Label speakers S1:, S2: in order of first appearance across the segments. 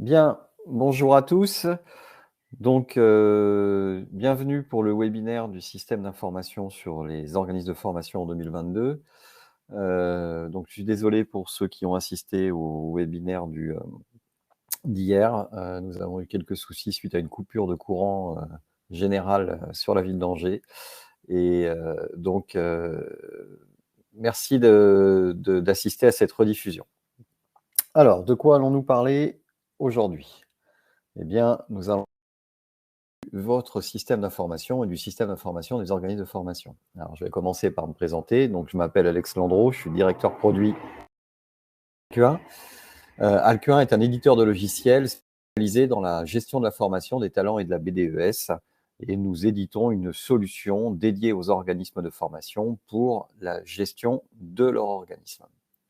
S1: Bien, bonjour à tous. Donc, bienvenue pour le webinaire du système d'information sur les organismes de formation en 2022. Donc je suis désolé pour ceux qui ont assisté au webinaire d'hier. Nous avons eu quelques soucis suite à une coupure de courant, générale, sur la ville d'Angers et donc merci d'assister à cette rediffusion. Alors, de quoi allons-nous parler aujourd'hui? Eh bien, nous allons votre système d'information et du système d'information des organismes de formation. Alors, je vais commencer par me présenter. Donc, je m'appelle Alex Landreau, je suis directeur produit Alcuin. Alcuin est un éditeur de logiciels spécialisé dans la gestion de la formation, des talents et de la BDES. Et nous éditons une solution dédiée aux organismes de formation pour la gestion de leur organisme.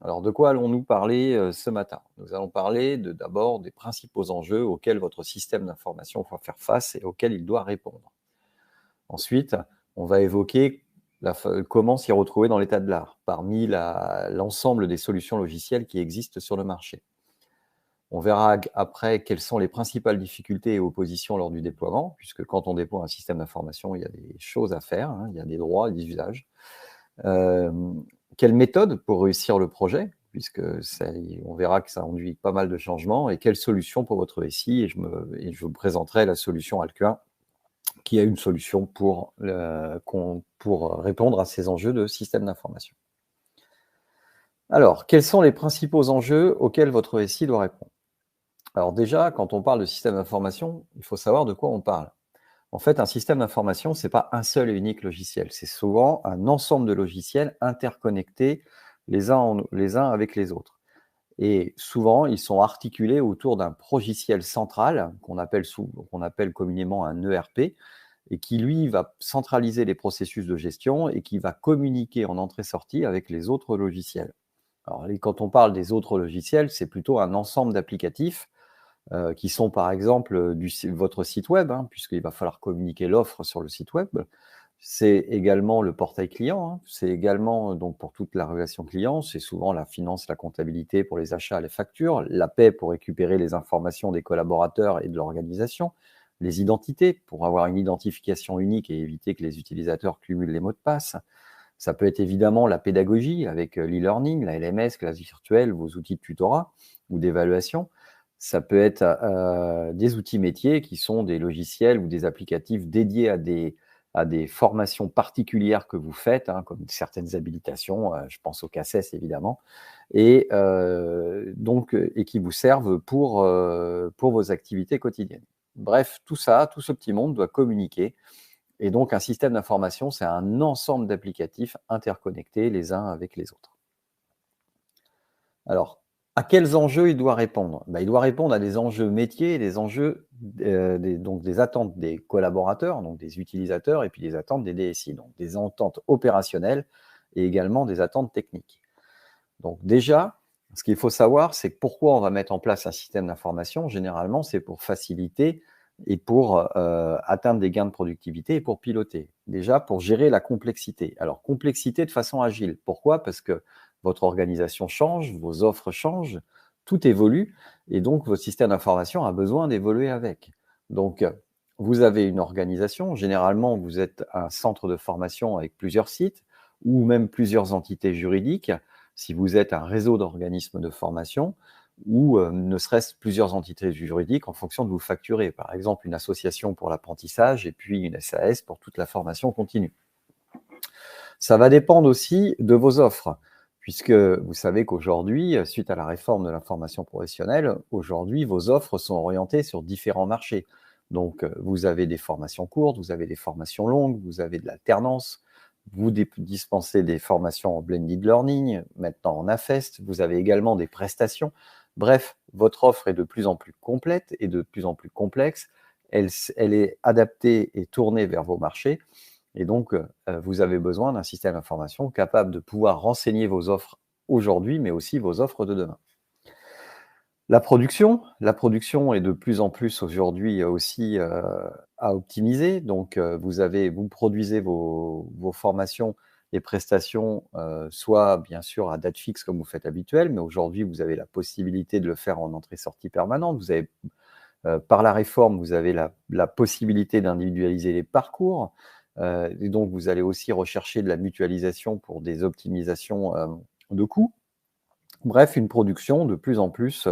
S1: Alors, de quoi allons-nous parler ce matin? Nous allons parler d'abord des principaux enjeux auxquels votre système d'information doit faire face et auxquels il doit répondre. Ensuite, on va évoquer comment s'y retrouver dans l'état de l'art, parmi l'ensemble des solutions logicielles qui existent sur le marché. On verra après quelles sont les principales difficultés et oppositions lors du déploiement, puisque quand on déploie un système d'information, il y a des choses à faire, hein, il y a des droits et des usages. Quelle méthode pour réussir le projet, puisque on verra que ça induit pas mal de changements, et quelle solution pour votre SI, et je vous présenterai la solution Alcuin, qui a une solution pour répondre à ces enjeux de système d'information. Alors, quels sont les principaux enjeux auxquels votre SI doit répondre? Alors déjà, quand on parle de système d'information, il faut savoir de quoi on parle. En fait, un système d'information, ce n'est pas un seul et unique logiciel. C'est souvent un ensemble de logiciels interconnectés les uns avec les autres. Et souvent, ils sont articulés autour d'un progiciel central qu'on appelle communément un ERP, et qui, lui, va centraliser les processus de gestion et qui va communiquer en entrée-sortie avec les autres logiciels. Alors, quand on parle des autres logiciels, c'est plutôt un ensemble d'applicatifs qui sont, par exemple, votre site web, hein, puisqu'il va falloir communiquer l'offre sur le site web. C'est également le portail client, hein. C'est également, donc, pour toute la relation client, c'est souvent la finance, la comptabilité pour les achats, les factures, la paie pour récupérer les informations des collaborateurs et de l'organisation, les identités pour avoir une identification unique et éviter que les utilisateurs cumulent les mots de passe. Ça peut être évidemment la pédagogie avec l'e-learning, la LMS, classe virtuelle, vos outils de tutorat ou d'évaluation. Ça peut être des outils métiers qui sont des logiciels ou des applicatifs dédiés à des formations particulières que vous faites, hein, comme certaines habilitations, je pense au CACES évidemment, et qui vous servent pour vos activités quotidiennes. Bref, tout ça, tout ce petit monde doit communiquer. Et donc, un système d'information, c'est un ensemble d'applicatifs interconnectés les uns avec les autres. Alors, à quels enjeux il doit répondre? Il doit répondre à des enjeux métiers, des enjeux, donc des attentes des collaborateurs, donc des utilisateurs, et puis des attentes des DSI, donc des attentes opérationnelles et également des attentes techniques. Donc déjà, ce qu'il faut savoir, c'est pourquoi on va mettre en place un système d'information. Généralement, c'est pour faciliter et pour atteindre des gains de productivité et pour piloter. Déjà, pour gérer la complexité. Alors, complexité de façon agile. Pourquoi? Parce que votre organisation change, vos offres changent, tout évolue, et donc votre système d'information a besoin d'évoluer avec. Donc, vous avez une organisation. Généralement, vous êtes un centre de formation avec plusieurs sites ou même plusieurs entités juridiques, si vous êtes un réseau d'organismes de formation, ou ne serait-ce plusieurs entités juridiques en fonction de vous facturer. Par exemple, une association pour l'apprentissage et puis une SAS pour toute la formation continue. Ça va dépendre aussi de vos offres, puisque vous savez qu'aujourd'hui, suite à la réforme de la formation professionnelle, aujourd'hui, vos offres sont orientées sur différents marchés. Donc, vous avez des formations courtes, vous avez des formations longues, vous avez de l'alternance, vous dispensez des formations en blended learning, maintenant en AFEST, vous avez également des prestations. Bref, votre offre est de plus en plus complète et de plus en plus complexe. Elle est adaptée et tournée vers vos marchés. Et donc, vous avez besoin d'un système d'information capable de pouvoir renseigner vos offres aujourd'hui, mais aussi vos offres de demain. La production est de plus en plus aujourd'hui aussi à optimiser. Donc, vous produisez vos formations, les prestations soit bien sûr à date fixe comme vous faites habituel, mais aujourd'hui vous avez la possibilité de le faire en entrée-sortie permanente. Vous avez, par la réforme, vous avez la possibilité d'individualiser les parcours, et donc vous allez aussi rechercher de la mutualisation pour des optimisations de coûts. Bref, une production de plus en plus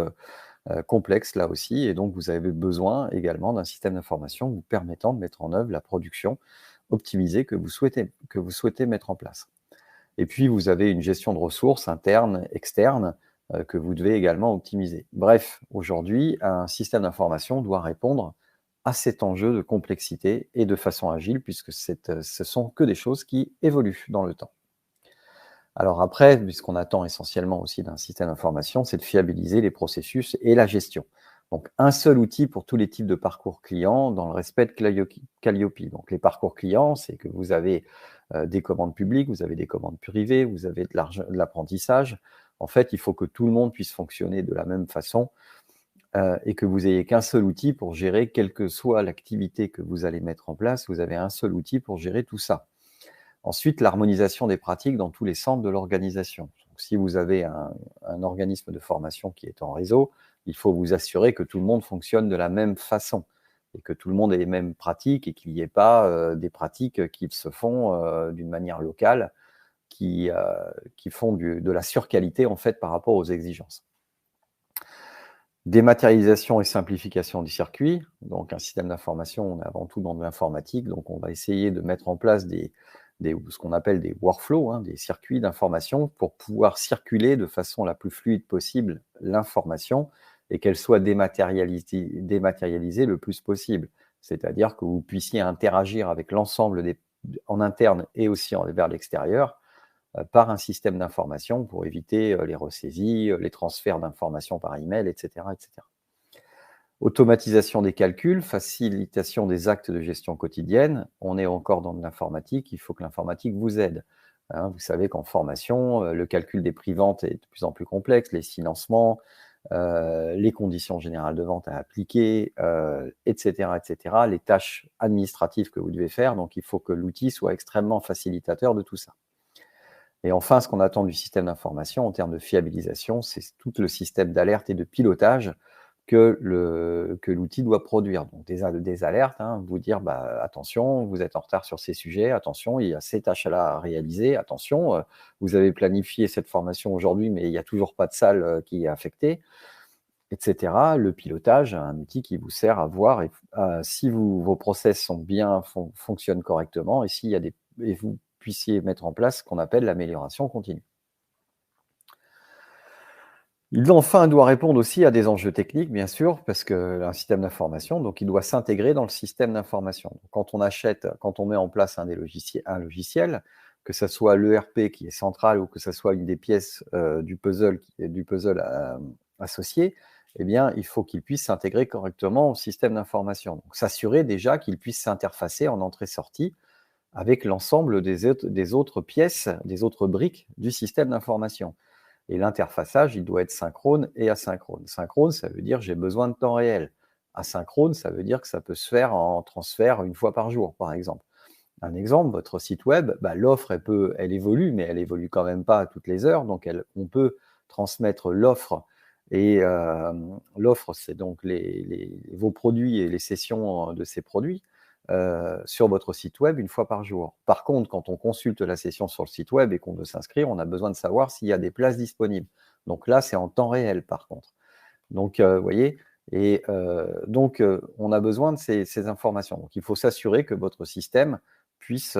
S1: complexe là aussi, et donc vous avez besoin également d'un système d'information vous permettant de mettre en œuvre la production optimisée que vous souhaitez mettre en place. Et puis vous avez une gestion de ressources internes, externes, que vous devez également optimiser. Bref, aujourd'hui, un système d'information doit répondre à cet enjeu de complexité et de façon agile, puisque ce sont que des choses qui évoluent dans le temps. Alors après, ce qu'on attend essentiellement aussi d'un système d'information, c'est de fiabiliser les processus et la gestion. Donc, un seul outil pour tous les types de parcours clients dans le respect de Calliope. Donc, les parcours clients, c'est que vous avez des commandes publiques, vous avez des commandes privées, vous avez de l'apprentissage. En fait, il faut que tout le monde puisse fonctionner de la même façon et que vous ayez qu'un seul outil pour gérer, quelle que soit l'activité que vous allez mettre en place, vous avez un seul outil pour gérer tout ça. Ensuite, l'harmonisation des pratiques dans tous les centres de l'organisation. Si vous avez un organisme de formation qui est en réseau, il faut vous assurer que tout le monde fonctionne de la même façon et que tout le monde ait les mêmes pratiques et qu'il n'y ait pas des pratiques qui se font d'une manière locale, qui font de la surqualité en fait par rapport aux exigences. Dématérialisation et simplification du circuit. Donc un système d'information, on est avant tout dans de l'informatique, donc on va essayer de mettre en place ce qu'on appelle des workflows, des circuits d'information pour pouvoir circuler de façon la plus fluide possible l'information et qu'elle soit dématérialisée le plus possible. C'est-à-dire que vous puissiez interagir avec l'ensemble en interne et aussi vers l'extérieur par un système d'information pour éviter les ressaisies, les transferts d'informations par email, etc., etc. Automatisation des calculs, facilitation des actes de gestion quotidienne. On est encore dans de l'informatique, il faut que l'informatique vous aide. Vous savez qu'en formation, le calcul des prix-ventes est de plus en plus complexe, les financements, les conditions générales de vente à appliquer, etc., etc., les tâches administratives que vous devez faire. Donc, il faut que l'outil soit extrêmement facilitateur de tout ça. Et enfin, ce qu'on attend du système d'information en termes de fiabilisation, c'est tout le système d'alerte et de pilotage que l'outil doit produire. Donc des alertes, vous dire attention, vous êtes en retard sur ces sujets, attention, il y a ces tâches-là à réaliser, attention, vous avez planifié cette formation aujourd'hui, mais il n'y a toujours pas de salle qui est affectée, etc. Le pilotage, un outil qui vous sert à voir si vos process sont bien, fonctionnent correctement, et et vous puissiez mettre en place ce qu'on appelle l'amélioration continue. Enfin, doit répondre aussi à des enjeux techniques, bien sûr, parce qu'un système d'information, donc il doit s'intégrer dans le système d'information. Quand on met en place un logiciel, que ce soit l'ERP qui est central ou que ce soit une des pièces du puzzle associé, eh bien, il faut qu'il puisse s'intégrer correctement au système d'information. Donc, s'assurer déjà qu'il puisse s'interfacer en entrée-sortie avec l'ensemble des autres pièces, des autres briques du système d'information. Et l'interfaçage, il doit être synchrone et asynchrone. Synchrone, ça veut dire j'ai besoin de temps réel. Asynchrone, ça veut dire que ça peut se faire en transfert une fois par jour, par exemple. Un exemple, votre site web, l'offre, elle évolue, mais elle évolue quand même pas à toutes les heures. Donc, on peut transmettre l'offre. Et l'offre, c'est donc vos produits et les sessions de ces produits sur votre site web une fois par jour. Par contre, quand on consulte la session sur le site web et qu'on veut s'inscrire, on a besoin de savoir s'il y a des places disponibles. Donc là, c'est en temps réel, par contre. Donc, vous voyez, et donc, on a besoin de ces informations. Donc, il faut s'assurer que votre système puisse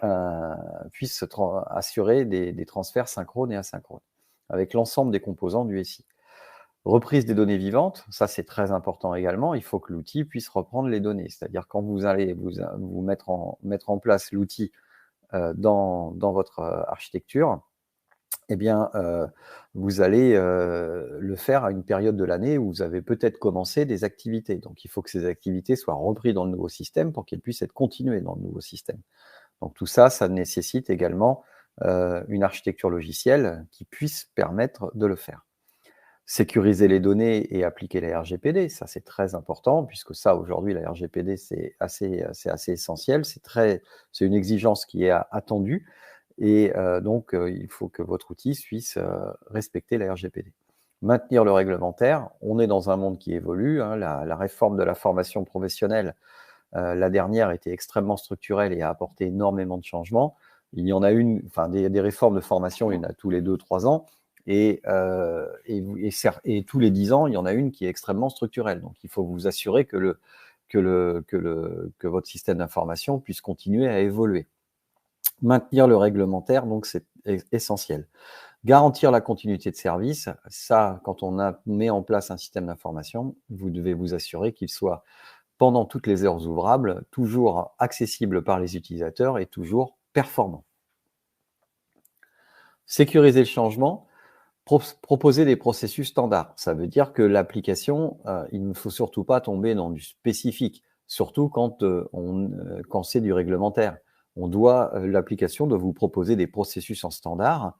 S1: assurer des transferts synchrones et asynchrones avec l'ensemble des composants du SI. Reprise des données vivantes, ça c'est très important également, il faut que l'outil puisse reprendre les données. C'est-à-dire quand vous allez vous mettre en place l'outil dans votre architecture, eh bien, vous allez le faire à une période de l'année où vous avez peut-être commencé des activités. Donc, il faut que ces activités soient reprises dans le nouveau système pour qu'elles puissent être continuées dans le nouveau système. Donc, tout ça, ça nécessite également une architecture logicielle qui puisse permettre de le faire. Sécuriser les données et appliquer la RGPD, ça c'est très important, puisque ça aujourd'hui la RGPD c'est assez essentiel, c'est une exigence qui est attendue Et donc, il faut que votre outil puisse respecter la RGPD. Maintenir le réglementaire, on est dans un monde qui évolue, hein, la réforme de la formation professionnelle, la dernière était extrêmement structurelle et a apporté énormément de changements. Il y en a une, enfin des réformes de formation, il y en a tous les 2-3 ans, et tous les 10 ans, il y en a une qui est extrêmement structurelle. Donc, il faut vous assurer que votre système d'information puisse continuer à évoluer. Maintenir le réglementaire, donc c'est essentiel. Garantir la continuité de service, ça, quand on met en place un système d'information, vous devez vous assurer qu'il soit, pendant toutes les heures ouvrables, toujours accessible par les utilisateurs et toujours performant. Sécuriser le changement, proposer des processus standards. Ça veut dire que l'application, il ne faut surtout pas tomber dans du spécifique, surtout quand c'est du réglementaire. L'application doit vous proposer des processus en standard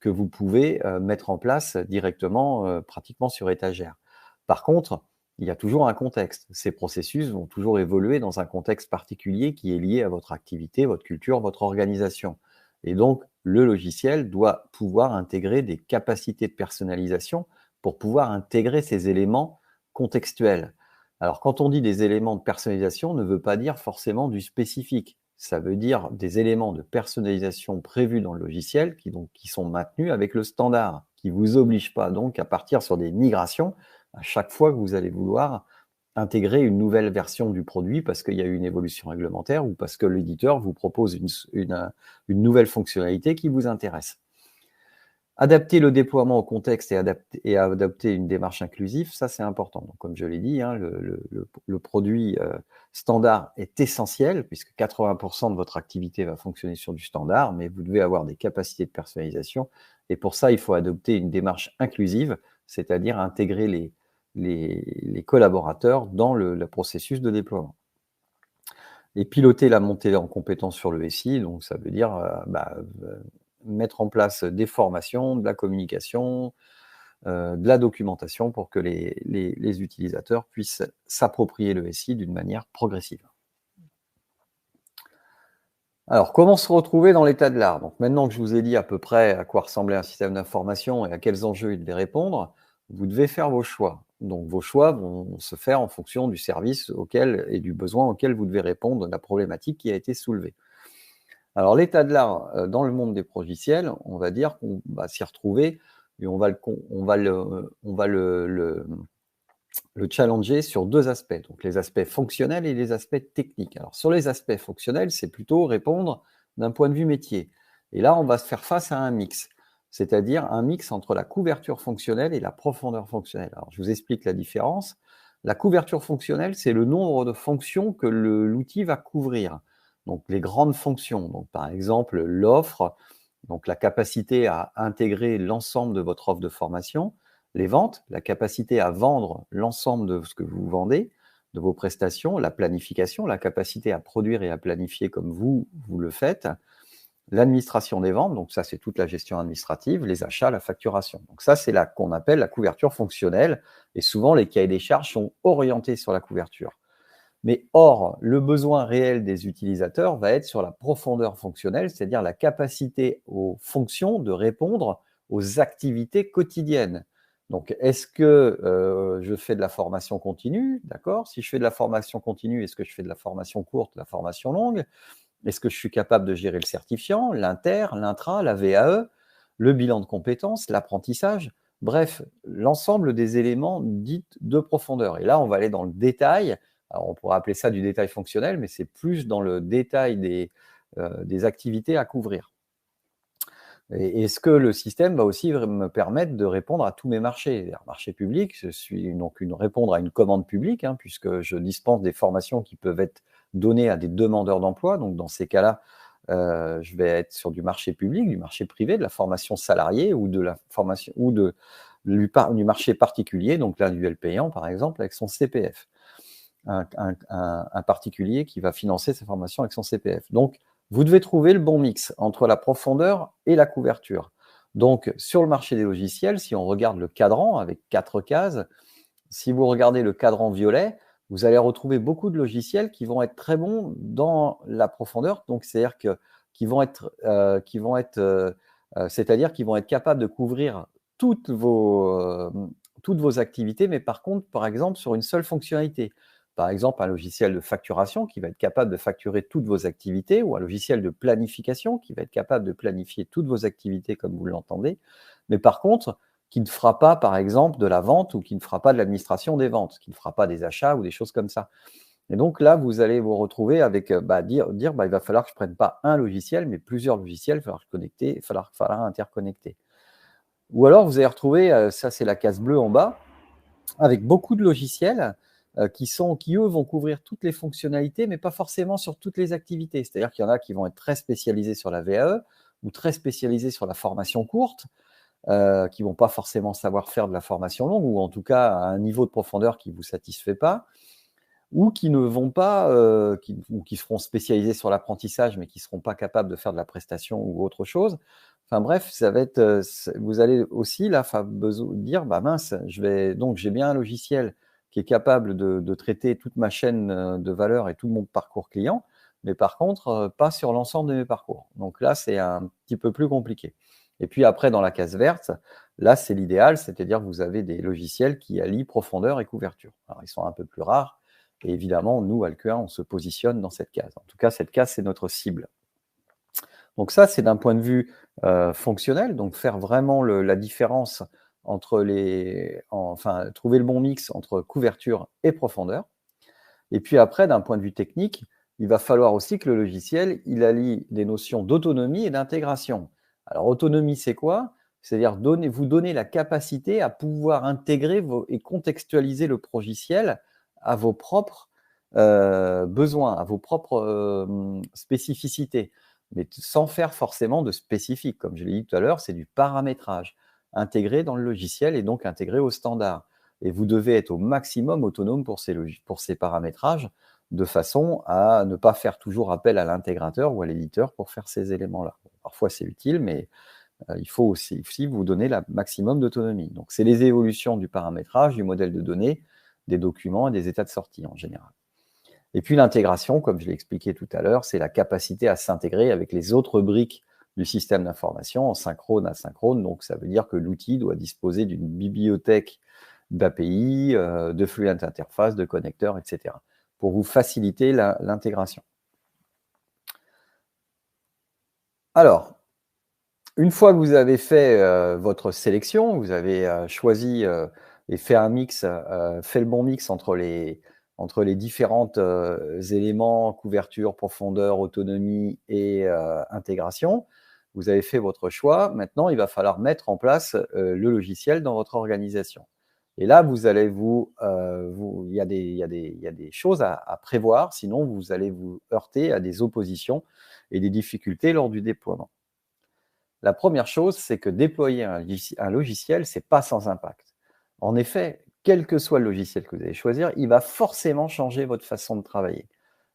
S1: que vous pouvez mettre en place directement, pratiquement sur étagère. Par contre, il y a toujours un contexte. Ces processus vont toujours évoluer dans un contexte particulier qui est lié à votre activité, votre culture, votre organisation. Et donc, le logiciel doit pouvoir intégrer des capacités de personnalisation pour pouvoir intégrer ces éléments contextuels. Alors, quand on dit des éléments de personnalisation, ne veut pas dire forcément du spécifique. Ça veut dire des éléments de personnalisation prévus dans le logiciel qui sont maintenus avec le standard, qui ne vous obligent pas donc à partir sur des migrations à chaque fois que vous allez vouloir intégrer une nouvelle version du produit parce qu'il y a eu une évolution réglementaire ou parce que l'éditeur vous propose une nouvelle fonctionnalité qui vous intéresse. Adapter le déploiement au contexte et adapter une démarche inclusive, ça c'est important. Donc, comme je l'ai dit, hein, le produit standard est essentiel puisque 80% de votre activité va fonctionner sur du standard, mais vous devez avoir des capacités de personnalisation et pour ça, il faut adopter une démarche inclusive, c'est-à-dire intégrer les collaborateurs dans le processus de déploiement. Et piloter la montée en compétences sur le SI, donc ça veut dire mettre en place des formations, de la communication, de la documentation pour que les utilisateurs puissent s'approprier le SI d'une manière progressive. Alors, comment se retrouver dans l'état de l'art? Donc, maintenant que je vous ai dit à peu près à quoi ressemblait un système d'information et à quels enjeux il devait répondre, vous devez faire vos choix. Donc, vos choix vont se faire en fonction du service auquel et du besoin auquel vous devez répondre, de la problématique qui a été soulevée. Alors, l'état de l'art dans le monde des logiciels, on va dire qu'on va s'y retrouver et on va le challenger sur deux aspects, donc les aspects fonctionnels et les aspects techniques. Alors, sur les aspects fonctionnels, c'est plutôt répondre d'un point de vue métier. Et là, on va se faire face à un mix, c'est-à-dire un mix entre la couverture fonctionnelle et la profondeur fonctionnelle. Alors, je vous explique la différence. La couverture fonctionnelle, c'est le nombre de fonctions que l'outil va couvrir. Donc, les grandes fonctions, donc, par exemple, l'offre, donc la capacité à intégrer l'ensemble de votre offre de formation, les ventes, la capacité à vendre l'ensemble de ce que vous vendez, de vos prestations, la planification, la capacité à produire et à planifier comme vous le faites, l'administration des ventes, donc ça c'est toute la gestion administrative, les achats, la facturation. Donc ça c'est qu'on appelle la couverture fonctionnelle et souvent les cahiers des charges sont orientés sur la couverture. Mais or, le besoin réel des utilisateurs va être sur la profondeur fonctionnelle, c'est-à-dire la capacité aux fonctions de répondre aux activités quotidiennes. Donc, est-ce que je fais de la formation continue? D'accord. Si je fais de la formation continue, est-ce que je fais de la formation courte, de la formation longue? Est-ce que je suis capable de gérer le certifiant, l'inter, l'intra, la VAE, le bilan de compétences, l'apprentissage? Bref, l'ensemble des éléments dits de profondeur. Et là, on va aller dans le détail. Alors, on pourrait appeler ça du détail fonctionnel, mais c'est plus dans le détail des activités à couvrir. Et est-ce que le système va aussi me permettre de répondre à tous mes marchés? Marché public, je suis donc répondre à une commande publique, hein, puisque je dispense des formations qui peuvent être données à des demandeurs d'emploi. Donc, dans ces cas-là, je vais être sur du marché public, du marché privé, de la formation salariée ou de la formation ou du marché particulier, donc l'individuel payant, par exemple, avec son CPF. Un particulier qui va financer sa formation avec son CPF. Donc, vous devez trouver le bon mix entre la profondeur et la couverture. Donc, sur le marché des logiciels, si on regarde le cadran avec 4 cases, si vous regardez le cadran violet, vous allez retrouver beaucoup de logiciels qui vont être très bons dans la profondeur. Donc, c'est-à-dire c'est-à-dire qu'ils vont être capables de couvrir toutes vos activités, mais par contre, par exemple, sur une seule fonctionnalité. Par exemple, un logiciel de facturation qui va être capable de facturer toutes vos activités, ou un logiciel de planification qui va être capable de planifier toutes vos activités comme vous l'entendez, mais par contre, qui ne fera pas, par exemple, de la vente ou qui ne fera pas de l'administration des ventes, qui ne fera pas des achats ou des choses comme ça. Et donc là, vous allez vous retrouver avec dire il va falloir que je ne prenne pas un logiciel, mais plusieurs logiciels, il va falloir interconnecter. Ou alors, vous allez retrouver, ça c'est la case bleue en bas, avec beaucoup de logiciels qui, eux, vont couvrir toutes les fonctionnalités, mais pas forcément sur toutes les activités. C'est-à-dire qu'il y en a qui vont être très spécialisés sur la VAE ou très spécialisés sur la formation courte, qui ne vont pas forcément savoir faire de la formation longue, ou en tout cas à un niveau de profondeur qui ne vous satisfait pas, ou qui ne vont pas, ou qui seront spécialisés sur l'apprentissage, mais qui ne seront pas capables de faire de la prestation ou autre chose. Enfin bref, ça va être, vous allez aussi là dire, mince, donc j'ai bien un logiciel qui est capable de traiter toute ma chaîne de valeur et tout mon parcours client, mais par contre, pas sur l'ensemble de mes parcours. Donc là, c'est un petit peu plus compliqué. Et puis après, dans la case verte, là, c'est l'idéal, c'est-à-dire que vous avez des logiciels qui allient profondeur et couverture. Alors, ils sont un peu plus rares, et évidemment, nous, Alcuin, on se positionne dans cette case. En tout cas, cette case, c'est notre cible. Donc ça, c'est d'un point de vue fonctionnel, donc faire vraiment la différence entre trouver le bon mix entre couverture et profondeur. Et puis après, d'un point de vue technique, il va falloir aussi que le logiciel, il allie des notions d'autonomie et d'intégration. Alors, autonomie, c'est quoi? C'est-à-dire vous donner la capacité à pouvoir intégrer et contextualiser le logiciel à vos propres besoins, à vos propres spécificités, mais sans faire forcément de spécifique. Comme je l'ai dit tout à l'heure, c'est du paramétrage intégré dans le logiciel et donc intégré au standard. Et vous devez être au maximum autonome pour ces paramétrages, de façon à ne pas faire toujours appel à l'intégrateur ou à l'éditeur pour faire ces éléments-là. Bon, parfois, c'est utile, mais il faut aussi vous donner le maximum d'autonomie. Donc, c'est les évolutions du paramétrage, du modèle de données, des documents et des états de sortie en général. Et puis l'intégration, comme je l'ai expliqué tout à l'heure, c'est la capacité à s'intégrer avec les autres briques du système d'information en synchrone, asynchrone. Donc, ça veut dire que l'outil doit disposer d'une bibliothèque d'API, de fluent interface, de connecteurs, etc., pour vous faciliter l'intégration. Alors, une fois que vous avez fait votre sélection, vous avez choisi et fait un mix, fait le bon mix entre les différents éléments, couverture, profondeur, autonomie et intégration, vous avez fait votre choix. Maintenant, il va falloir mettre en place le logiciel dans votre organisation. Et là, vous allez il y a des choses à prévoir, sinon vous allez vous heurter à des oppositions et des difficultés lors du déploiement. La première chose, c'est que déployer un logiciel, ce n'est pas sans impact. En effet, quel que soit le logiciel que vous allez choisir, il va forcément changer votre façon de travailler.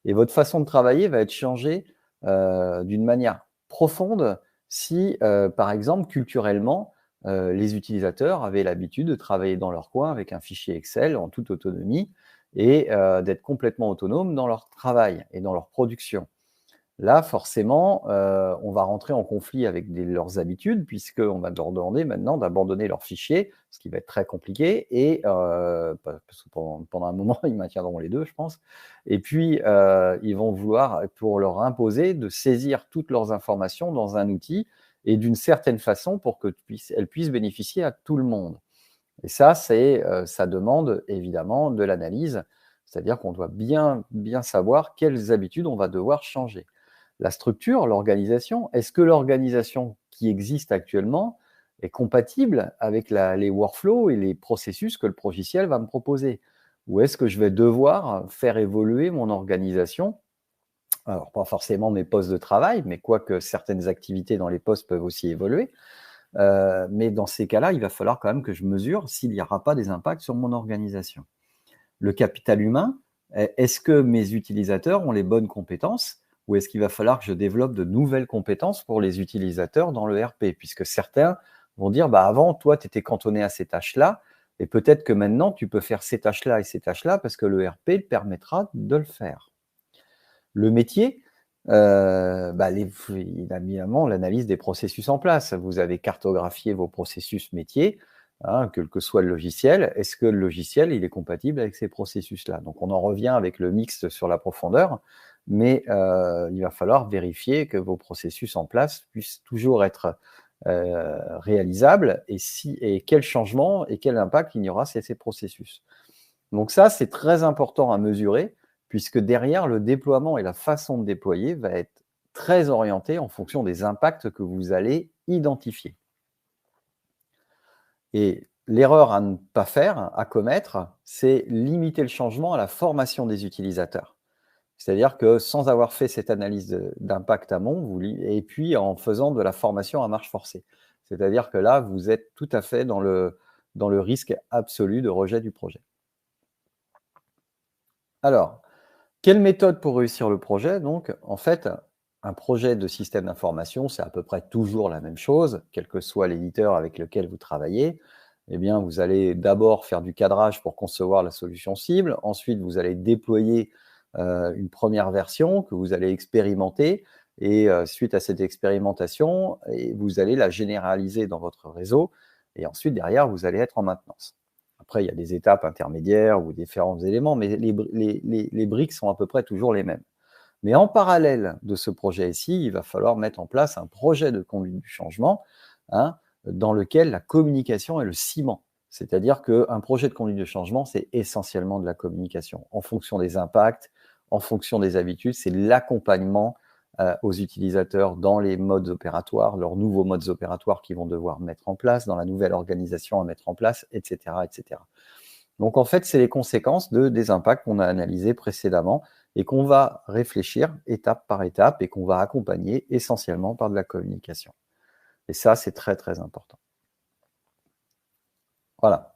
S1: Et votre façon de travailler va être changée d'une manière profonde si, par exemple, culturellement, les utilisateurs avaient l'habitude de travailler dans leur coin avec un fichier Excel en toute autonomie et d'être complètement autonomes dans leur travail et dans leur production. Là, forcément, on va rentrer en conflit avec leurs habitudes, puisqu'on va leur demander maintenant d'abandonner leurs fichiers, ce qui va être très compliqué, et parce que pendant un moment, ils maintiendront les deux, je pense. Et puis, ils vont vouloir, pour leur imposer, de saisir toutes leurs informations dans un outil, et d'une certaine façon, pour qu'elles puissent bénéficier à tout le monde. Et ça, ça demande évidemment de l'analyse, c'est-à-dire qu'on doit bien savoir quelles habitudes on va devoir changer. La structure, l'organisation, est-ce que l'organisation qui existe actuellement est compatible avec les workflows et les processus que le logiciel va me proposer? Ou est-ce que je vais devoir faire évoluer mon organisation? Alors, pas forcément mes postes de travail, mais quoique certaines activités dans les postes peuvent aussi évoluer. Mais dans ces cas-là, il va falloir quand même que je mesure s'il n'y aura pas des impacts sur mon organisation. Le capital humain, est-ce que mes utilisateurs ont les bonnes compétences ou est-ce qu'il va falloir que je développe de nouvelles compétences pour les utilisateurs dans le RP? Puisque certains vont dire, avant, toi, tu étais cantonné à ces tâches-là, et peut-être que maintenant, tu peux faire ces tâches-là et ces tâches-là parce que le RP te permettra de le faire. Le métier, Évidemment, l'analyse des processus en place. Vous avez cartographié vos processus métiers, hein, quel que soit le logiciel. Est-ce que le logiciel, il est compatible avec ces processus-là? Donc, on en revient avec le mixte sur la profondeur, mais il va falloir vérifier que vos processus en place puissent toujours être réalisables et quel changement et quel impact il y aura sur ces processus. Donc ça, c'est très important à mesurer, puisque derrière, le déploiement et la façon de déployer va être très orienté en fonction des impacts que vous allez identifier. Et l'erreur à ne pas faire, à commettre, c'est limiter le changement à la formation des utilisateurs. C'est-à-dire que sans avoir fait cette analyse d'impact amont, et puis en faisant de la formation à marche forcée. C'est-à-dire que là, vous êtes tout à fait dans le risque absolu de rejet du projet. Alors, quelle méthode pour réussir le projet? Donc, en fait, un projet de système d'information, c'est à peu près toujours la même chose, quel que soit l'éditeur avec lequel vous travaillez. Eh bien, vous allez d'abord faire du cadrage pour concevoir la solution cible. Ensuite, vous allez déployer une première version que vous allez expérimenter. Et suite à cette expérimentation, vous allez la généraliser dans votre réseau. Et ensuite, derrière, vous allez être en maintenance. Après, il y a des étapes intermédiaires ou différents éléments, mais les briques sont à peu près toujours les mêmes. Mais en parallèle de ce projet-ci, il va falloir mettre en place un projet de conduite du changement, hein, dans lequel la communication est le ciment. C'est-à-dire qu'un projet de conduite de changement, c'est essentiellement de la communication. En fonction des impacts, en fonction des habitudes, c'est l'accompagnement aux utilisateurs dans les modes opératoires, leurs nouveaux modes opératoires qu'ils vont devoir mettre en place, dans la nouvelle organisation à mettre en place, etc. etc. Donc en fait, c'est les conséquences des impacts qu'on a analysés précédemment et qu'on va réfléchir étape par étape et qu'on va accompagner essentiellement par de la communication. Et ça, c'est très, très important. Voilà.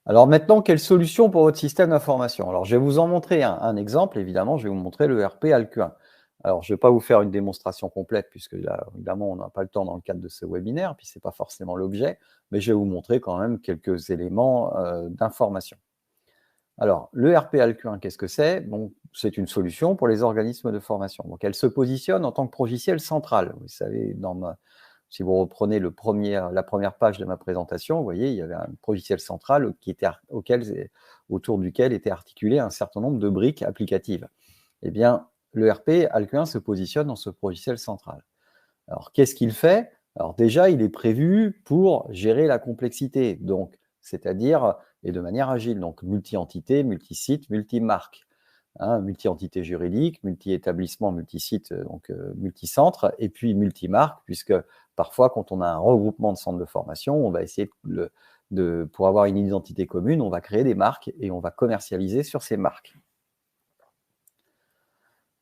S1: Alors maintenant, quelle solution pour votre système d'information? Alors, je vais vous en montrer un exemple. Évidemment, je vais vous montrer le RP Alcuin. Alors, je ne vais pas vous faire une démonstration complète, puisque là, évidemment, on n'a pas le temps dans le cadre de ce webinaire, puis ce n'est pas forcément l'objet, mais je vais vous montrer quand même quelques éléments d'information. Alors, le RP Alcuin, qu'est-ce que c'est? Bon, c'est une solution pour les organismes de formation. Donc, elle se positionne en tant que logiciel central. Vous savez, si vous reprenez la première page de ma présentation, vous voyez, il y avait un logiciel central autour duquel étaient articulées un certain nombre de briques applicatives. Eh bien, le RP Alcuin se positionne dans ce logiciel central. Alors, qu'est-ce qu'il fait? Alors déjà, il est prévu pour gérer la complexité, donc, c'est-à-dire, et de manière agile, donc multi-entité, multi-site, multi-marque. Hein, multi-entité juridique, multi-établissement, multi-site, donc multi-centre, et puis multi-marque, puisque parfois, quand on a un regroupement de centres de formation, on va essayer pour avoir une identité commune, on va créer des marques et on va commercialiser sur ces marques.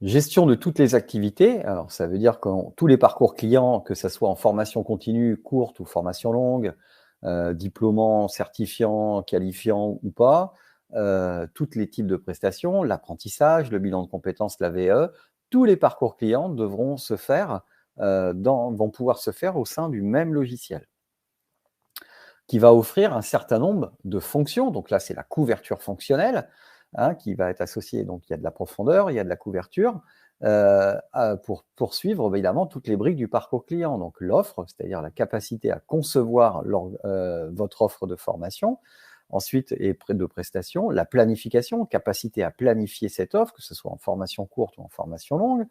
S1: Gestion de toutes les activités, alors ça veut dire que tous les parcours clients, que ce soit en formation continue, courte ou formation longue, diplômant, certifiant, qualifiant ou pas, tous les types de prestations, l'apprentissage, le bilan de compétences, la VE, tous les parcours clients devront se faire, vont pouvoir se faire au sein du même logiciel, qui va offrir un certain nombre de fonctions. Donc là, c'est la couverture fonctionnelle, hein, qui va être associée. Donc il y a de la profondeur, il y a de la couverture, pour poursuivre évidemment toutes les briques du parcours client. Donc l'offre, c'est-à-dire la capacité à concevoir votre offre de formation, ensuite et de prestation, la planification, capacité à planifier cette offre, que ce soit en formation courte ou en formation longue,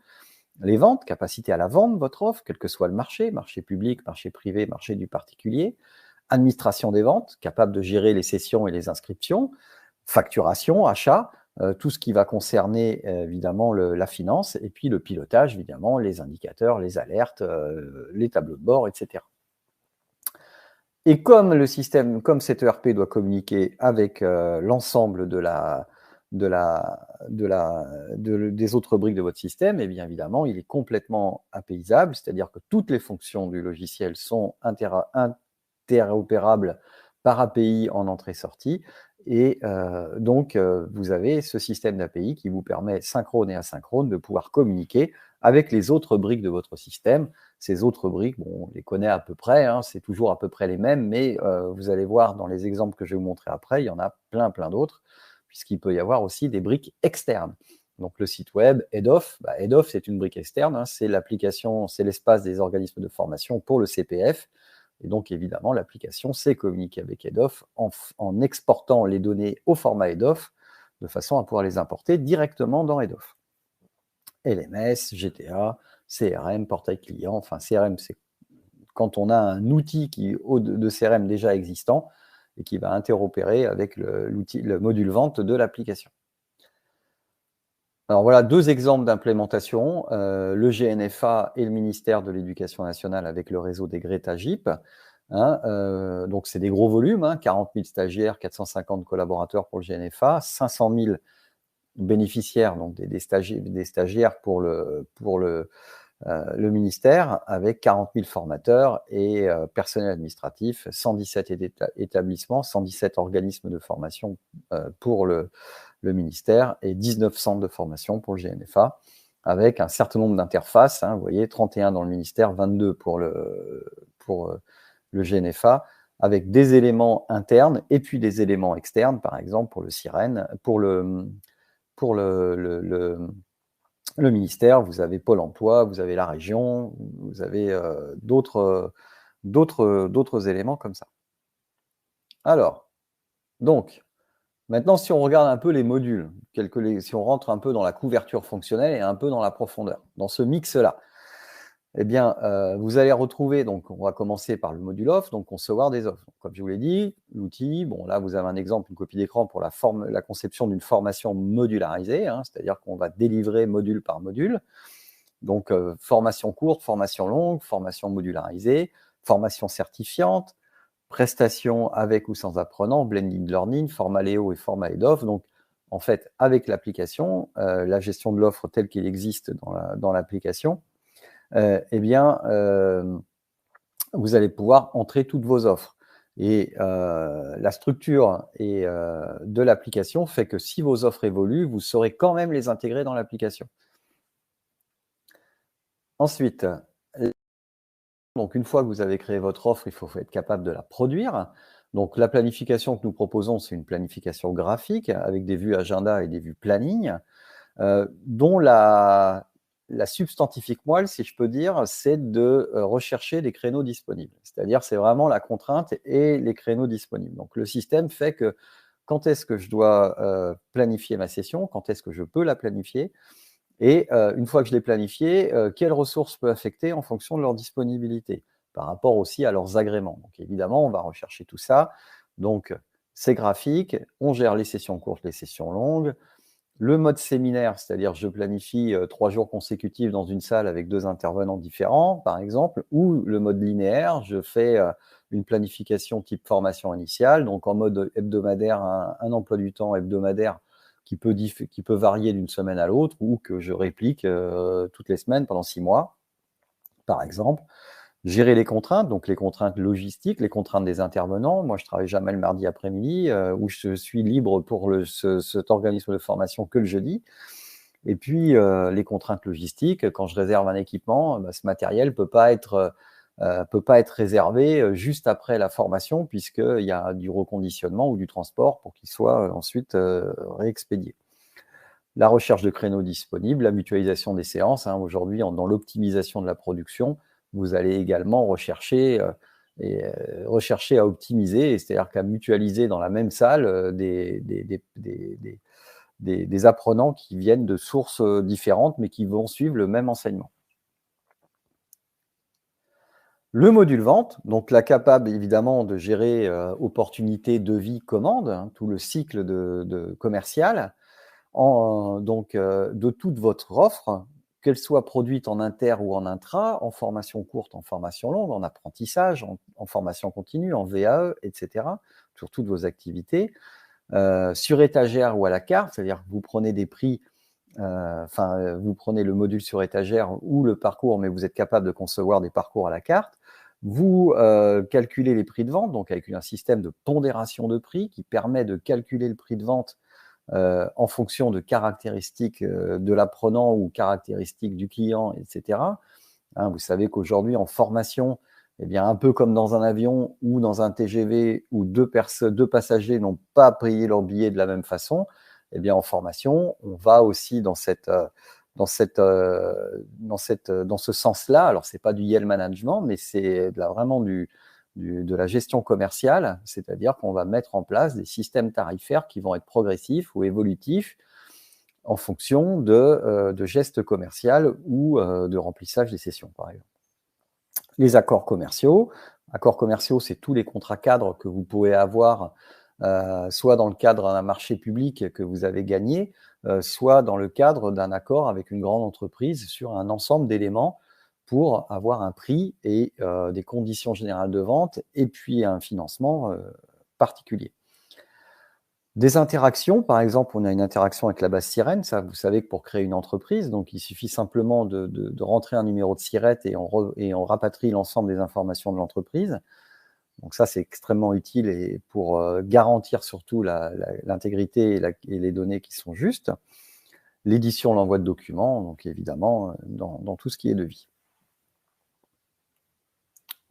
S1: les ventes, capacité à la vendre votre offre, quel que soit le marché public, marché privé, marché du particulier, administration des ventes, capable de gérer les sessions et les inscriptions, facturation, achat, tout ce qui va concerner évidemment la finance, et puis le pilotage, évidemment, les indicateurs, les alertes, les tableaux de bord, etc. Et comme cet ERP doit communiquer avec l'ensemble des autres briques de votre système, et bien évidemment, il est complètement apaisable, c'est-à-dire que toutes les fonctions du logiciel sont interopérables par API en entrée-sortie. Et donc, vous avez ce système d'API qui vous permet, synchrone et asynchrone, de pouvoir communiquer avec les autres briques de votre système. Ces autres briques, bon, on les connaît à peu près, hein, c'est toujours à peu près les mêmes, mais vous allez voir dans les exemples que je vais vous montrer après, il y en a plein d'autres, puisqu'il peut y avoir aussi des briques externes. Donc, le site web, Head-Off, Head-Off, c'est une brique externe, hein, c'est l'application, c'est l'espace des organismes de formation pour le CPF. Et donc, évidemment, l'application sait communiquer avec Head-Off en exportant les données au format Head-Off de façon à pouvoir les importer directement dans Head-Off. LMS, GTA, CRM, portail client, enfin CRM, c'est quand on a un outil de CRM déjà existant et qui va interopérer avec le module vente de l'application. Alors voilà 2 exemples d'implémentation, le GNFA et le ministère de l'Éducation nationale avec le réseau des Greta GIP. Hein, donc c'est des gros volumes, hein, 40 000 stagiaires, 450 collaborateurs pour le GNFA, 500 000 bénéficiaires, donc des stagiaires pour le ministère, avec 40 000 formateurs et personnel administratif, 117 établissements, 117 organismes de formation pour le ministère et 19 centres de formation pour le GNFA, avec un certain nombre d'interfaces, hein, vous voyez, 31 dans le ministère, 22 pour le GNFA, avec des éléments internes et puis des éléments externes, par exemple pour le Sirène, pour le ministère, vous avez Pôle emploi, vous avez la région, vous avez d'autres éléments comme ça. Alors, donc, maintenant, si on regarde un peu les modules, si on rentre un peu dans la couverture fonctionnelle et un peu dans la profondeur, dans ce mix-là, eh bien, vous allez retrouver, donc on va commencer par le module offre, donc concevoir des offres. Donc, comme je vous l'ai dit, l'outil, bon là vous avez un exemple, une copie d'écran pour la conception d'une formation modularisée, hein, c'est-à-dire qu'on va délivrer module par module. Donc formation courte, formation longue, formation modularisée, formation certifiante, prestation avec ou sans apprenant, blended learning, format Léo et format Head-Off. Donc en fait, avec l'application, la gestion de l'offre telle qu'il existe dans l'application, eh bien, vous allez pouvoir entrer toutes vos offres. Et la structure de l'application fait que si vos offres évoluent, vous saurez quand même les intégrer dans l'application. Ensuite, donc une fois que vous avez créé votre offre, il faut être capable de la produire. Donc la planification que nous proposons, c'est une planification graphique avec des vues agenda et des vues planning, dont la substantifique moelle, si je peux dire, c'est de rechercher des créneaux disponibles. C'est-à-dire, c'est vraiment la contrainte et les créneaux disponibles. Donc, le système fait que quand est-ce que je dois planifier ma session, quand est-ce que je peux la planifier, et une fois que je l'ai planifiée, quelles ressources peut affecter en fonction de leur disponibilité, par rapport aussi à leurs agréments. Donc, évidemment, on va rechercher tout ça. Donc, c'est graphique, on gère les sessions courtes, les sessions longues. Le mode séminaire, c'est-à-dire je planifie 3 jours consécutifs dans une salle avec 2 intervenants différents, par exemple, ou le mode linéaire, je fais une planification type formation initiale, donc en mode hebdomadaire, un emploi du temps hebdomadaire qui peut varier d'une semaine à l'autre, ou que je réplique toutes les semaines pendant 6 mois, par exemple. Gérer les contraintes, donc les contraintes logistiques, les contraintes des intervenants. Moi, je travaille jamais le mardi après-midi, où je suis libre pour cet organisme de formation que le jeudi. Et puis, les contraintes logistiques, quand je réserve un équipement, ce matériel ne peut pas être réservé juste après la formation, puisqu'il y a du reconditionnement ou du transport pour qu'il soit ensuite réexpédié. La recherche de créneaux disponibles, la mutualisation des séances. Hein, aujourd'hui, dans l'optimisation de la production, vous allez également rechercher à optimiser, c'est-à-dire qu'à mutualiser dans la même salle des apprenants qui viennent de sources différentes, mais qui vont suivre le même enseignement. Le module vente, donc là capable évidemment de gérer opportunité, devis, commande, hein, tout le cycle de commercial, de toute votre offre, qu'elle soit produite en inter ou en intra, en formation courte, en formation longue, en apprentissage, en formation continue, en VAE, etc., sur toutes vos activités, sur étagère ou à la carte, c'est-à-dire que vous prenez des prix, vous prenez le module sur étagère ou le parcours, mais vous êtes capable de concevoir des parcours à la carte. Vous calculez les prix de vente, donc avec un système de pondération de prix qui permet de calculer le prix de vente en fonction de caractéristiques de l'apprenant ou caractéristiques du client, etc. Hein, vous savez qu'aujourd'hui, en formation, eh bien, un peu comme dans un avion ou dans un TGV où deux passagers n'ont pas payé leur billet de la même façon, Eh bien, en formation, on va aussi dans ce sens-là. Alors, ce n'est pas du yield management, mais c'est vraiment de la gestion commerciale, c'est-à-dire qu'on va mettre en place des systèmes tarifaires qui vont être progressifs ou évolutifs en fonction de gestes commerciaux ou de remplissage des sessions, par exemple. Les accords commerciaux. Accords commerciaux, c'est tous les contrats cadres que vous pouvez avoir, soit dans le cadre d'un marché public que vous avez gagné, soit dans le cadre d'un accord avec une grande entreprise sur un ensemble d'éléments pour avoir un prix et des conditions générales de vente et puis un financement particulier. Des interactions, par exemple, on a une interaction avec la base Sirène, ça vous savez que pour créer une entreprise, donc il suffit simplement de rentrer un numéro de SIRET et on rapatrie l'ensemble des informations de l'entreprise. Donc ça, c'est extrêmement utile et pour garantir surtout l'intégrité et les données qui sont justes. L'édition, l'envoi de documents, donc évidemment, dans tout ce qui est devis.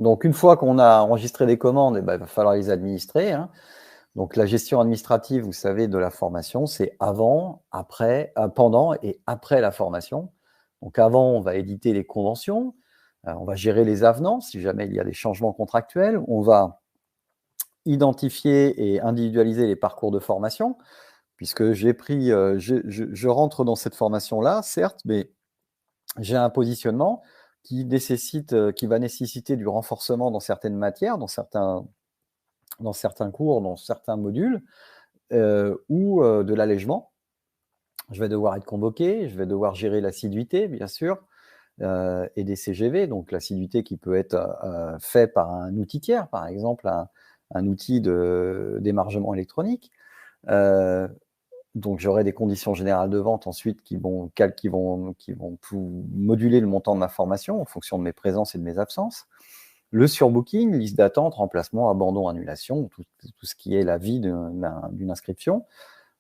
S1: Donc une fois qu'on a enregistré des commandes, eh ben, il va falloir les administrer, hein. Donc la gestion administrative, vous savez, de la formation, c'est avant, après, pendant et après la formation. Donc avant, on va éditer les conventions, on va gérer les avenants si jamais il y a des changements contractuels, on va identifier et individualiser les parcours de formation, puisque j'ai pris, je rentre dans cette formation-là, certes, mais j'ai un positionnement qui va nécessiter du renforcement dans certaines matières, dans certains cours, dans certains modules, ou de l'allègement. Je vais devoir être convoqué, je vais devoir gérer l'assiduité, bien sûr, et des CGV, donc l'assiduité qui peut être fait par un outil tiers, par exemple un outil d'émargement électronique. Donc j'aurai des conditions générales de vente ensuite qui vont moduler le montant de ma formation en fonction de mes présences et de mes absences. Le surbooking, liste d'attente, remplacement, abandon, annulation, tout ce qui est la vie d'une inscription.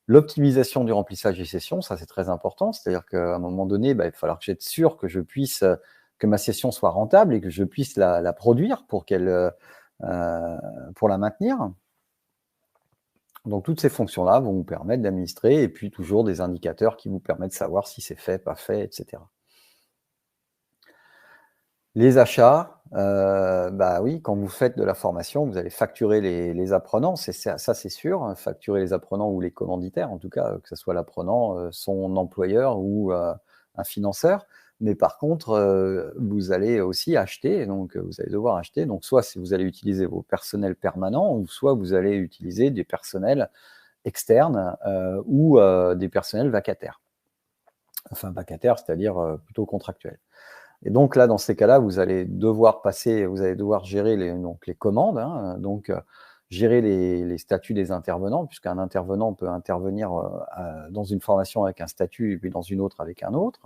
S1: L'optimisation du remplissage des sessions, ça c'est très important, c'est-à-dire qu'à un moment donné, il va falloir que j'être sûr que que ma session soit rentable et que je puisse la produire pour la maintenir. Donc toutes ces fonctions-là vont vous permettre d'administrer et puis toujours des indicateurs qui vous permettent de savoir si c'est fait, pas fait, etc. Les achats, bah oui, quand vous faites de la formation, vous allez facturer les apprenants, ça c'est sûr, hein, facturer les apprenants ou les commanditaires, en tout cas, que ce soit l'apprenant, son employeur ou un financeur. Mais par contre, vous allez aussi acheter, donc vous allez devoir acheter. Donc soit si vous allez utiliser vos personnels permanents, ou soit vous allez utiliser des personnels externes ou des personnels vacataires. Enfin vacataires, c'est-à-dire plutôt contractuels. Et donc là, dans ces cas-là, vous allez devoir gérer les commandes, hein, donc gérer les statuts des intervenants, puisqu'un intervenant peut intervenir dans une formation avec un statut et puis dans une autre avec un autre.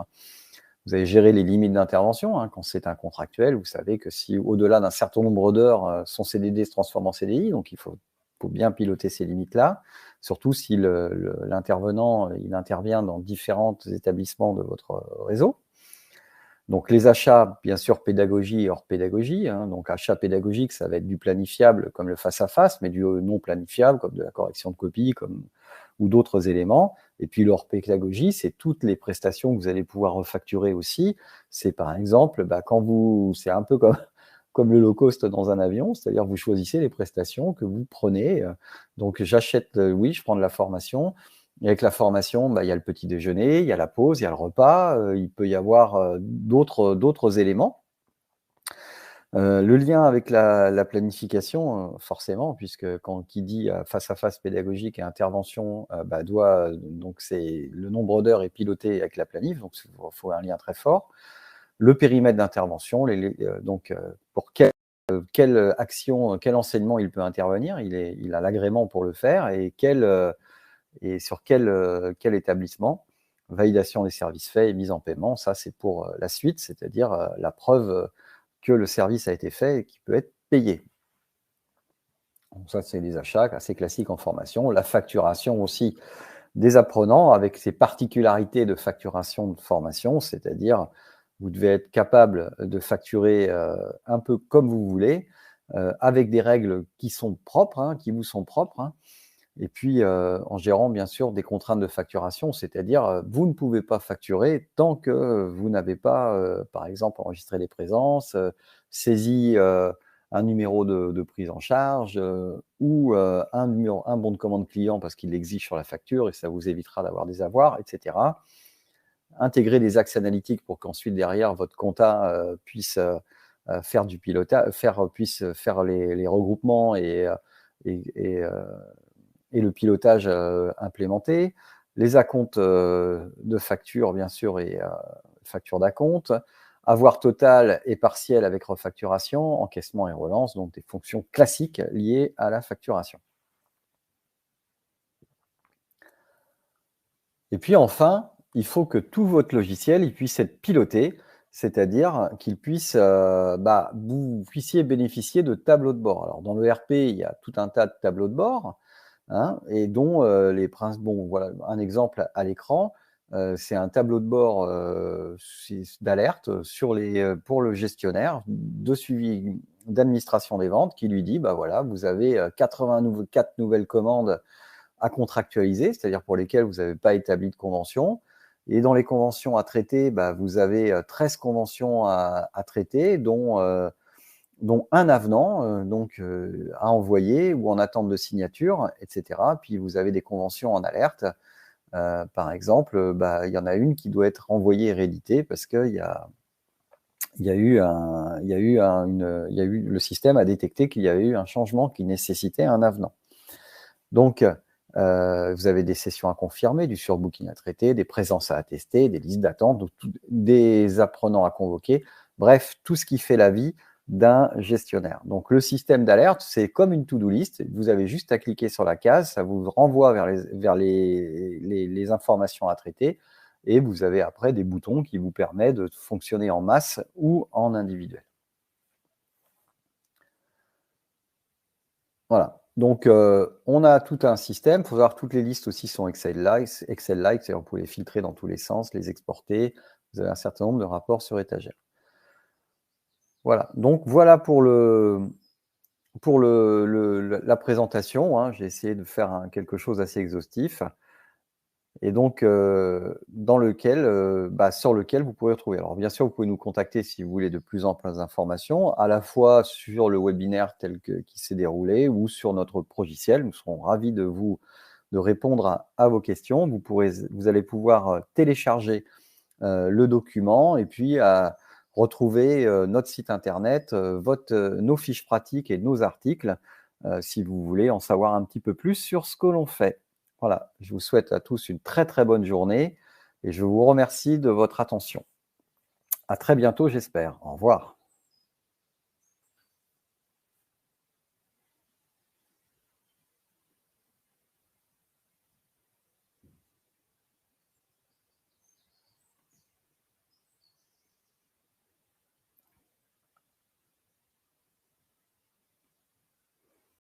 S1: Vous allez gérer les limites d'intervention, hein, quand c'est un contractuel. Vous savez que si au-delà d'un certain nombre d'heures, son CDD se transforme en CDI, donc il faut bien piloter ces limites-là, surtout si l'intervenant il intervient dans différents établissements de votre réseau. Donc les achats, bien sûr, pédagogie et hors pédagogie, hein. Donc achat pédagogique, ça va être du planifiable comme le face-à-face, mais du non planifiable comme de la correction de copie ou d'autres éléments. Et puis le hors pédagogie, c'est toutes les prestations que vous allez pouvoir refacturer aussi. C'est par exemple, c'est un peu comme le low cost dans un avion, c'est-à-dire vous choisissez les prestations que vous prenez. Donc j'achète, oui, je prends de la formation. Et avec la formation, il y a le petit déjeuner, il y a la pause, il y a le repas, il peut y avoir d'autres éléments. Le lien avec la planification, forcément, puisque qui dit face-à-face pédagogique et intervention, donc le nombre d'heures est piloté avec la planif, donc il faut un lien très fort. Le périmètre d'intervention, donc pour quelle action, quel enseignement il peut intervenir, il a l'agrément pour le faire et sur quel établissement. Validation des services faits et mise en paiement, ça c'est pour la suite, c'est-à-dire la preuve que le service a été fait et qui peut être payé. Donc ça, c'est des achats assez classiques en formation. La facturation aussi des apprenants avec ses particularités de facturation de formation, c'est-à-dire vous devez être capable de facturer un peu comme vous voulez, avec des règles qui sont propres, qui vous sont propres, Et puis, en gérant bien sûr des contraintes de facturation, c'est-à-dire, vous ne pouvez pas facturer tant que vous n'avez pas, par exemple, enregistré les présences, saisi, un numéro de prise en charge, ou, un bon de commande client parce qu'il l'exige sur la facture et ça vous évitera d'avoir des avoirs, et cetera. Intégrer des axes analytiques pour qu'ensuite derrière votre compta, puisse, faire du puisse faire les regroupements et et heu et le pilotage implémenté, les acomptes de factures, bien sûr, et factures d'acompte, avoir total et partiel avec refacturation, encaissement et relance, donc des fonctions classiques liées à la facturation. Et puis enfin, il faut que tout votre logiciel il puisse être piloté, c'est-à-dire qu'il puisse, vous puissiez bénéficier de tableaux de bord. Alors dans le l'ERP, il y a tout un tas de tableaux de bord, hein, et dont les principes. Bon, voilà, un exemple à l'écran, c'est un tableau de bord d'alerte pour le gestionnaire de suivi d'administration des ventes qui lui dit, bah voilà, vous avez 4 nouvelles commandes à contractualiser, c'est-à-dire pour lesquelles vous n'avez pas établi de convention. Et dans les conventions à traiter, vous avez 13 conventions à traiter, dont un avenant à envoyer ou en attente de signature, etc. Puis vous avez des conventions en alerte. Par exemple, il y en a une qui doit être renvoyée et rééditée parce qu'il le système a détecté qu'il y avait eu un changement qui nécessitait un avenant. Donc, vous avez des sessions à confirmer, du surbooking à traiter, des présences à attester, des listes d'attente, des apprenants à convoquer, bref, tout ce qui fait la vie d'un gestionnaire. Donc le système d'alerte, c'est comme une to-do list, vous avez juste à cliquer sur la case, ça vous renvoie vers les informations à traiter et vous avez après des boutons qui vous permettent de fonctionner en masse ou en individuel. Voilà. Donc, on a tout un système. Il faut savoir que toutes les listes aussi sont Excel-like, c'est-à-dire vous pouvez les filtrer dans tous les sens, les exporter. Vous avez un certain nombre de rapports sur étagère. Voilà. Donc, voilà pour la présentation, hein. J'ai essayé de faire quelque chose d'assez exhaustif. Et donc, sur lequel vous pouvez retrouver. Alors bien sûr, vous pouvez nous contacter si vous voulez de plus en plus d'informations, à la fois sur le webinaire qui s'est déroulé ou sur notre logiciel. Nous serons ravis de répondre à vos questions. Vous allez pouvoir télécharger le document et puis retrouver notre site internet, nos fiches pratiques et nos articles, si vous voulez en savoir un petit peu plus sur ce que l'on fait. Voilà, je vous souhaite à tous une très très bonne journée et je vous remercie de votre attention. À très bientôt, j'espère. Au revoir.